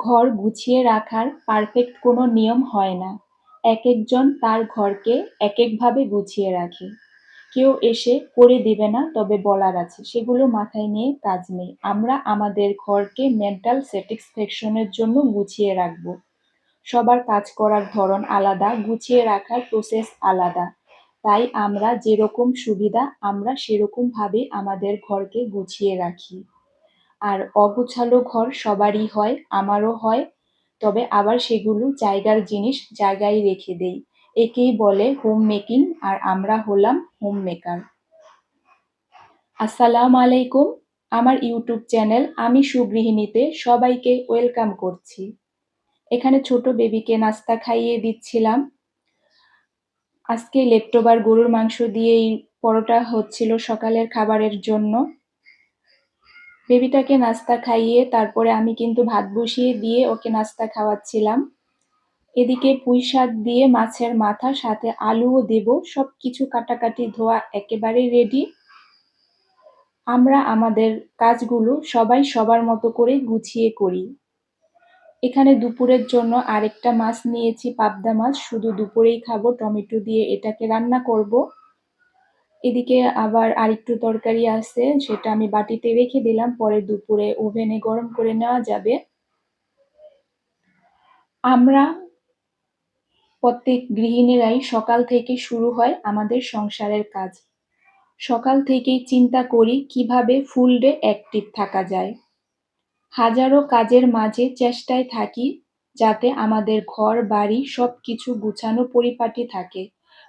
ঘর গুছিয়ে রাখার পারফেক্ট কোনো নিয়ম হয় না। একেকজন তার ঘরকে একেকভাবে গুছিয়ে রাখে। কেউ এসে করে দিবে না, তবে বলার আছে। সেগুলো মাথায় নিয়ে কাজ নেই। আমরা আমাদের ঘরকে মেন্টাল স্যাটিসফ্যাকশনের জন্য গুছিয়ে রাখবো। সবার কাজ করার ধরন আলাদা, গুছিয়ে রাখার প্রসেস আলাদা। তাই আমরা যেরকম সুবিধা আমরা সেরকম ভাবে আমাদের ঘরকে গুছিয়ে রাখি। আর অগোছালো ঘর সবারই হয়, আমারও হয়। তবে আবার সেগুলো জায়গার জিনিস জায়গায় রেখে দেই। একেই বলে হোম মেকিং, আর আমরা হলাম হোম মেকার। আসসালামু আলাইকুম। আমার ইউটিউব চ্যানেল আমি সুগৃহিণীতে সবাইকে ওয়েলকাম করছি। এখানে ছোট বেবিকে নাস্তা খাইয়ে দিচ্ছিলাম। আজকে লেফটোভার গরুর মাংস দিয়েই পরোটা হচ্ছিল সকালের খাবারের জন্য। বেবিটাকে নাস্তা খাইয়ে তারপরে আমি কিন্তু ভাত বসিয়ে দিয়ে ওকে নাস্তা খাওয়াচ্ছিলাম। এদিকে পুঁই শাক দিয়ে মাছের মাথা, সাথে আলুও দেব। সবকিছু কাটাকাটি ধোয়া একেবারে রেডি। আমরা আমাদের কাজগুলো সবাই সবার মতো করে গুছিয়ে করি। এখানে দুপুরের জন্য আরেকটা মাছ নিয়েছি, পাবদা মাছ। শুধু দুপুরেই খাবো, টমেটো দিয়ে এটাকে রান্না করব। এদিকে আবার আরেকটু তরকারি আছে, সেটা আমি বাটিতে রেখে দিলাম, পরে দুপুরে ওভেনে গরম করে নেওয়া যাবে। আমরা প্রত্যেক গৃহিণীরাই সকাল থেকে শুরু হয় আমাদের সংসারের কাজ। সকাল থেকেই চিন্তা করি কিভাবে ফুল ডে অ্যাক্টিভ থাকা যায়। হাজারো কাজের মাঝে চেষ্টায় থাকি যাতে আমাদের ঘর বাড়ি সবকিছু গুছানো পরিপাটি থাকে।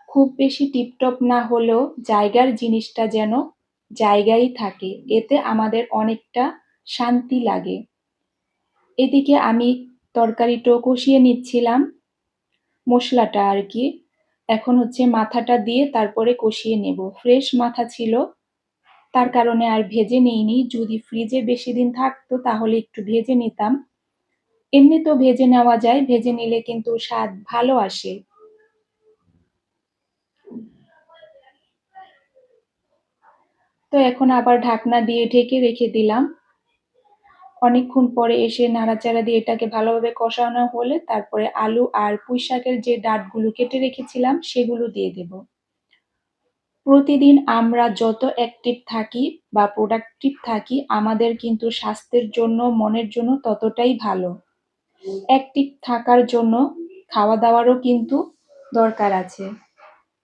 খুব বেশি টিপটপ না হলেও জায়গার জিনিসটা যেন জায়গায় থাকে, এতে আমাদের অনেকটা শান্তি লাগে। এদিকে আমি তরকারিটা কষিয়ে নিচ্ছিলাম, মশলাটা আর কি। এখন হচ্ছে মাথাটা দিয়ে তারপরে কষিয়ে নেব। ফ্রেশ মাথা ছিল, তার কারণে আর ভেজে নিইনি। যদি ফ্রিজে বেশি দিন থাকতো তাহলে একটু ভেজে নিতাম। এমনিতেও ভেজে নেওয়া যায়, ভেজে নিলে কিন্তু স্বাদ ভালো আসে। তো এখন আবার ঢাকনা দিয়ে ঢেকে রেখে দিলাম। অনেকক্ষণ পরে এসে নাড়াচাড়া দিয়ে এটাকে ভালোভাবে কষানো হলে তারপরে আলু আর পুঁই শাকের যে ডাঁটগুলো কেটে রেখেছিলাম সেগুলো দিয়ে দেব। প্রতিদিন আমরা যত অ্যাক্টিভ থাকি বা প্রোডাক্টিভ থাকি, আমাদের কিন্তু স্বাস্থ্যের জন্য, মনের জন্য ততটাই ভালো। অ্যাক্টিভ থাকার জন্য খাওয়া দাওয়ারও কিন্তু দরকার আছে।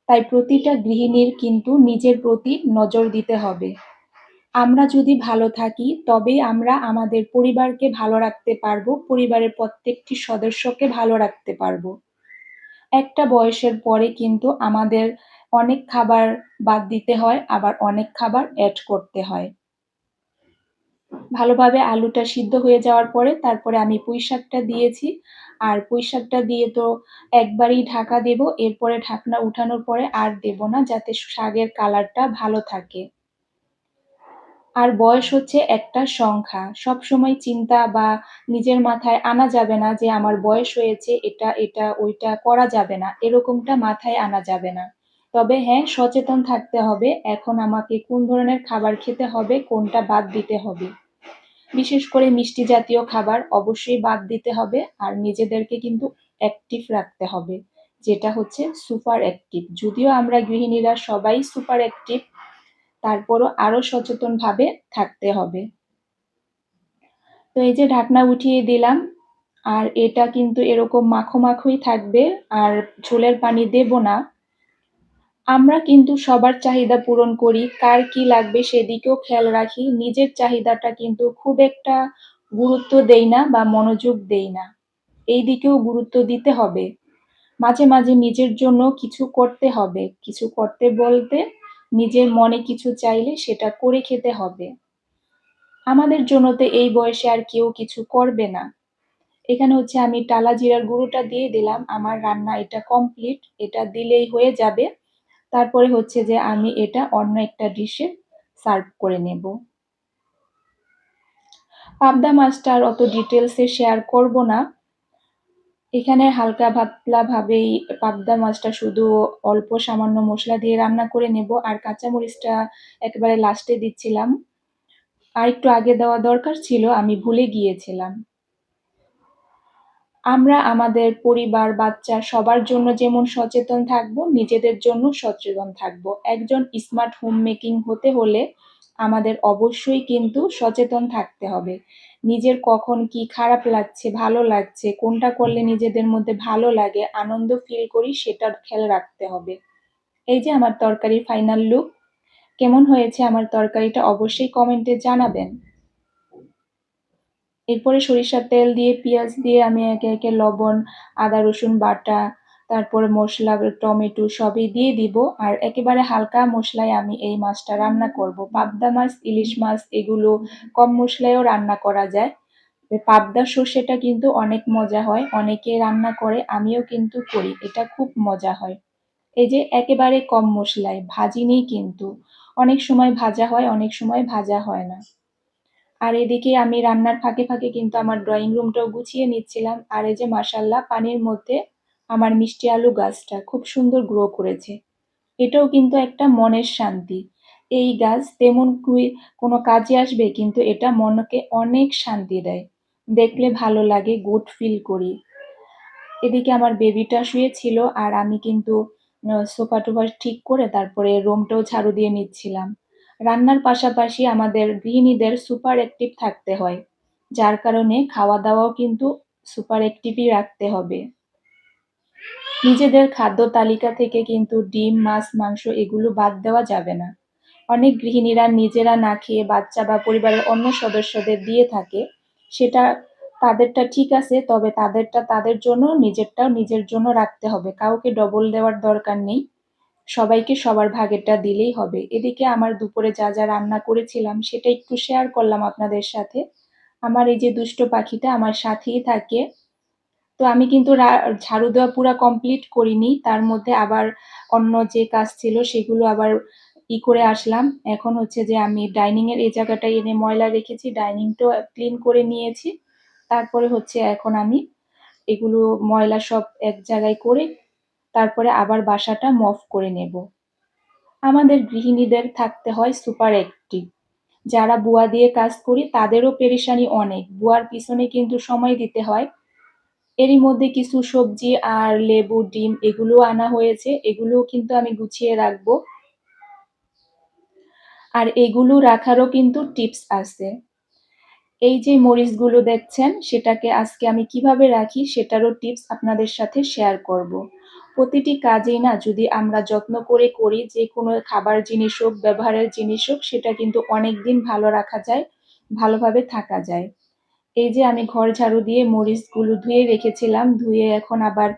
তাই প্রতিটা গৃহিণীর কিন্তু নিজের প্রতি নজর দিতে হবে। আমরা যদি ভালো থাকি তবেই আমরা আমাদের পরিবারকে ভালো রাখতে পারবো, পরিবারের প্রত্যেকটি সদস্যকে ভালো রাখতে পারবো। একটা বয়সের পরে কিন্তু আমাদের অনেক খাবার বাদ দিতে হয়, আবার অনেক খাবার এড করতে হয়। ভালোভাবে আলুটা সিদ্ধ হয়ে যাওয়ার পরে তারপরে আমি পুঁই শাকটা দিয়েছি। আর পুঁই শাকটা দিয়ে তো একবারেই ঢাকা দেব, এরপরে ঢাকনা উঠানোর পরে আর দেব না, যাতে শাকের কালারটা ভালো থাকে। আর বয়স হচ্ছে একটা সংখ্যা। সবসময় চিন্তা বা নিজের মাথায় আনা যাবে না যে আমার বয়স হয়েছে, এটা ওইটা করা যাবে না, এরকমটা মাথায় আনা যাবে না। তবে হ্যাঁ, সচেতন থাকতে হবে এখন আমাকে কোন ধরনের খাবার খেতে হবে, কোনটা বাদ দিতে হবে। বিশেষ করে মিষ্টি জাতীয় খাবার অবশ্যই বাদ দিতে হবে, আর নিজেদেরকে কিন্তু অ্যাক্টিভ রাখতে হবে, যেটা হচ্ছে সুপার অ্যাক্টিভ। যদিও আমরা গৃহিণীরা সবাই সুপার অ্যাক্টিভ, তারপরও আরো সচেতনভাবে থাকতে হবে। তো এই যে ঢাকনা উঠিয়ে দিলাম, আর এটা কিন্তু এরকম মাখো মাখোই থাকবে, আর ঝোলের পানি দেব না। আমরা কিন্তু সবার চাহিদা পূরণ করি, কার কি লাগবে সেদিকেও খেয়াল রাখি। নিজের চাহিদাটা কিন্তু খুব একটা গুরুত্ব দেই না বা মনোযোগ দেই না। এই দিকেও গুরুত্ব দিতে হবে। মাঝে মাঝে নিজের জন্য কিছু করতে হবে। কিছু করতে বলতে নিজের মনে কিছু চাইলে সেটা করে খেতে হবে। আমাদের জন্য তো এই বয়সে আর কেউ কিছু করবে না। এখানে হচ্ছে আমি টালা জিরার গুঁড়োটা দিয়ে দিলাম। আমার রান্না এটা কমপ্লিট। এটা দিলেই হয়ে যাবে। তারপরে হচ্ছে যে আমি এটা অন্য একটা ডিশে সার্ভ করে নেব। পাবদা মাছটা আর অত ডিটেলসে শেয়ার করব না। এখানে হালকা পাতলা ভাবেই পাবদা মাছটা শুধু অল্প সামান্য মশলা দিয়ে রান্না করে নেব, আর কাঁচামরিচটা একেবারে লাস্টে দিচ্ছিলাম। আর একটু আগে দেওয়া দরকার ছিল, আমি ভুলে গিয়েছিলাম। আমরা আমাদের পরিবার, বাচ্চা সবার জন্য যেমন সচেতন থাকবো, নিজেদের জন্য সচেতন থাকবো। একজন স্মার্ট হোম মেকিং হতে হলে আমাদের অবশ্যই কিন্তু সচেতন থাকতে হবে। নিজের কখন কি খারাপ লাগছে, ভালো লাগছে, কোনটা করলে নিজেদের মধ্যে ভালো লাগে, আনন্দ ফিল করি সেটার খেয়াল রাখতে হবে। এই যে আমার তরকারির ফাইনাল লুক। কেমন হয়েছে আমার তরকারিটা অবশ্যই কমেন্টে জানাবেন। এরপরে সরিষার তেল দিয়ে পেঁয়াজ দিয়ে আমি একে একে লবণ, আদা রসুন বাটা, তারপরে মসলা, টমেটো সবই দিয়ে দিব। আর একেবারে হালকা মশলায় আমি এই মাছটা রান্না করব। পাবদা মাছ, ইলিশ মাছ এগুলো কম মশলায়ও রান্না করা যায়। পাবদা সর্ষেটা কিন্তু অনেক মজা হয়, অনেকে রান্না করে, আমিও কিন্তু করি, এটা খুব মজা হয়। এই যে একেবারে কম মশলায় ভাজিনি কিন্তু, অনেক সময় ভাজা হয়, অনেক সময় ভাজা হয় না। আর এদিকে আমি রান্নার ফাঁকে ফাঁকে কিন্তু আমার ড্রয়িং রুমটাও গুছিয়ে নিচ্ছিলাম। আর এই যে মাশাল্লাহ পানির মধ্যে আমার মিষ্টি আলু গাছটা খুব সুন্দর গ্রো করেছে। এটাও কিন্তু একটা মনের শান্তি। এই গাছ তেমন কোনো কাজে আসবে, কিন্তু এটা মনকে অনেক শান্তি দেয়। দেখলে ভালো লাগে, গুড ফিল করি। এদিকে আমার বেবিটা শুয়েছিল আর আমি কিন্তু সোফা টোফা ঠিক করে তারপরে রুমটাও ঝাড়ু দিয়ে নিচ্ছিলাম। রান্নার পাশাপাশি আমাদের গৃহিণীদের সুপার অ্যাক্টিভ থাকতে হয়, যার কারণে খাওয়া দাওয়াও কিন্তু সুপার অ্যাক্টিভই রাখতে হবে। নিজেদের খাদ্য তালিকা থেকে কিন্তু ডিম, মাছ, মাংস এগুলো বাদ দেওয়া যাবে না। অনেক গৃহিণীরা নিজেরা না খেয়ে বাচ্চা বা পরিবারের অন্য সদস্যদের দিয়ে থাকে। সেটা তাদেরটা ঠিক আছে, তবে তাদেরটা তাদের জন্য, নিজেরটাও নিজের জন্য রাখতে হবে। কাউকে ডবল দেওয়ার দরকার নেই। সবাইকে সবার ভাগেরটা দিলেই হবে। এদিকে আমার দুপুরে যা যা রান্না করেছিলাম সেটা একটু শেয়ার করলাম আপনাদের সাথে। আমার এই যে দুষ্ট পাখিটা আমার সাথেই থাকে। তো আমি কিন্তু ঝাড়ু দেওয়া পুরা কমপ্লিট করিনি। তার মধ্যে আবার অন্য যে কাজ ছিল সেগুলো আবার করে আসলাম। এখন হচ্ছে যে আমি ডাইনিং এর এই জায়গাটায় এনে ময়লা রেখেছি। ডাইনিংটাও ক্লিন করে নিয়েছি। তারপরে হচ্ছে এখন আমি এগুলো ময়লা সব এক জায়গায় করে তারপরে আবার বাসাটা মপ করে নেব। আমাদের গৃহিণীদের থাকতে হয় সুপার অ্যাক্টিভ। যারা বুয়া দিয়ে কাজ করি তাদেরও পেরেশানি অনেক। বুয়ার পিছনে কিন্তু সময় দিতে হয়। এরই মধ্যে কিছু সবজি আর লেবু, ডিম এগুলোও আনা হয়েছে। এগুলোও কিন্তু আমি গুছিয়ে রাখবো। আর এগুলো রাখারও কিন্তু টিপস আছে। এই যে মরিচগুলো দেখছেন সেটাকে আজকে আমি কিভাবে রাখি সেটারও টিপস আপনাদের সাথে শেয়ার করব। প্রতিটি কাজেই না যদি আমরা যত্ন করে করি, যে কোনো খাবার জিনিস হোক, ব্যবহারের জিনিস হোক, সেটা কিন্তু অনেকদিন ভালো রাখা যায়, ভালোভাবে থাকা যায়। এই যে আমি ঘর ঝাড়ু দিয়ে মরিচগুলো ধুয়ে রেখেছিলাম, ধুয়ে এখন আবার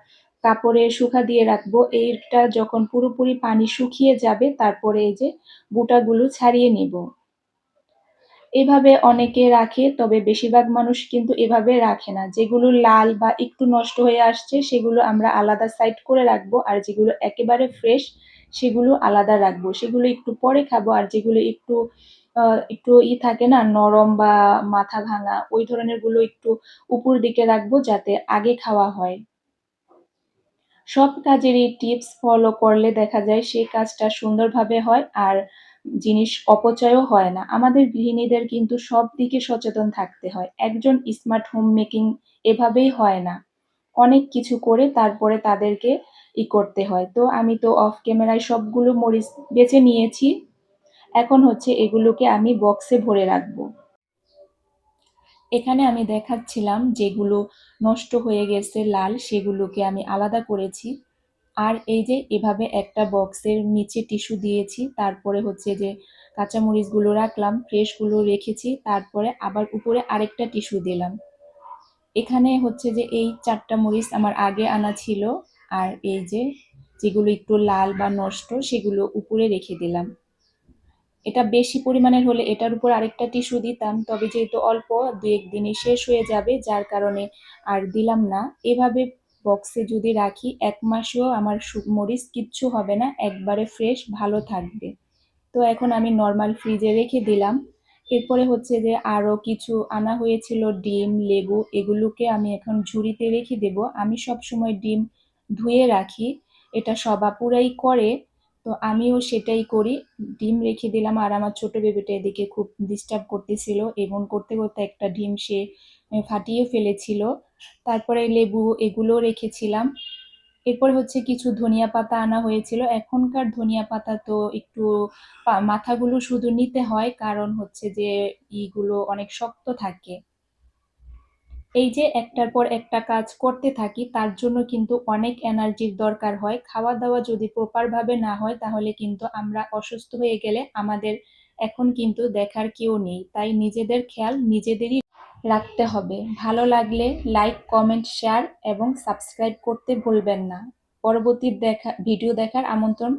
কাপড়ে শুকা দিয়ে রাখবো। এইটা যখন পুরোপুরি পানি শুকিয়ে যাবে তারপরে এই যে বুটাগুলো ছাড়িয়ে নিব। এভাবে অনেকে রাখে, তবে বেশিরভাগ মানুষ কিন্তু এভাবে রাখে না। যেগুলো লাল বা একটু নষ্ট হয়ে আসছে সেগুলো আমরা আলাদা সাইড করে রাখবো, আর যেগুলো একেবারে ফ্রেশ সেগুলো আলাদা রাখবো। সেগুলো একটু পরে খাবো, আর যেগুলো একটু একটু থাকে না নরম বা মাথা ভাঙা ওই ধরনের গুলো একটু উপর দিকে রাখবো যাতে আগে খাওয়া হয়। সব কাজেরই টিপস ফলো করলে দেখা যায় সেই কাজটা সুন্দরভাবে হয় আর জিনিস অপচয়ও হয় না। আমাদের গৃহিণীদের কিন্তু সব দিকে সচেতন থাকতে হয়। একজন স্মার্ট হোম মেকিং এভাবেই হয় না। অনেক কিছু করে তারপরে তাদেরকে করতে হয়। তো আমি তো অফ ক্যামেরায় সবগুলো মরিচ বেছে নিয়েছি। এখন হচ্ছে এগুলোকে আমি বক্সে ভরে রাখবো। এখানে আমি দেখাচ্ছিলাম যেগুলো নষ্ট হয়ে গেছে লাল সেগুলোকে আমি আলাদা করেছি। আর এই যে এভাবে একটা বক্সের নিচে টিস্যু দিয়েছি, তারপরে হচ্ছে যে কাঁচামরিচগুলো রাখলাম, ফ্রেশগুলো রেখেছি, তারপরে আবার উপরে আরেকটা টিস্যু দিলাম। এখানে হচ্ছে যে এই ৪টা মরিচ আমার আগে আনা ছিল, আর এই যে যেগুলো একটু লাল বা নষ্ট সেগুলো উপরে রেখে দিলাম। এটা বেশি পরিমাণের হলে এটার উপর আরেকটা টিস্যু দিতাম, তবে যেহেতু অল্প ২-১ দিনে শেষ হয়ে যাবে যার কারণে আর দিলাম না। এভাবে বক্সে যদি রাখি ১ মাসেও আমার মরিচ কিচ্ছু হবে না, একবারে ফ্রেশ ভালো থাকবে। তো এখন আমি নরমাল ফ্রিজে রেখে দিলাম। এরপরে হচ্ছে যে আরও কিছু আনা হয়েছিল, ডিম, লেবু এগুলোকে আমি এখন ঝুড়িতে রেখে দেব। আমি সবসময় ডিম ধুয়ে রাখি, এটা সব আপুরাই করে, তো আমিও সেটাই করি। ডিম রেখে দিলাম আর আমার ছোট বেবিটা এদিকে খুব ডিস্টার্ব করতেছিল, এমন করতে করতে একটা ডিম সে ফাটিয়ে ফেলেছিল। তারপরে লেবু এগুলো রেখেছিলাম। এরপর হচ্ছে কিছু ধনিয়া পাতা আনা হয়েছিল। এখনকার ধনিয়া পাতা তো একটু মাথাগুলো শুধু নিতে হয়, কারণ হচ্ছে যে ইগুলো অনেক শক্ত থাকে। এই যে একটার পর একটা কাজ করতে থাকি, তার জন্য কিন্তু অনেক এনার্জির দরকার হয়। খাওয়া-দাওয়া যদি প্রপার ভাবে না হয় তাহলে কিন্তু আমরা অসুস্থ হয়ে গেলে আমাদের এখন কিন্তু দেখার কেউ নেই। তাই নিজেদের খেয়াল নিজেদেরই রাখতে হবে। ভালো লাগলে লাইক, কমেন্ট, শেয়ার এবং সাবস্ক্রাইব করতে ভুলবেন না। পরবর্তী ভিডিও দেখার আমন্ত্রণ।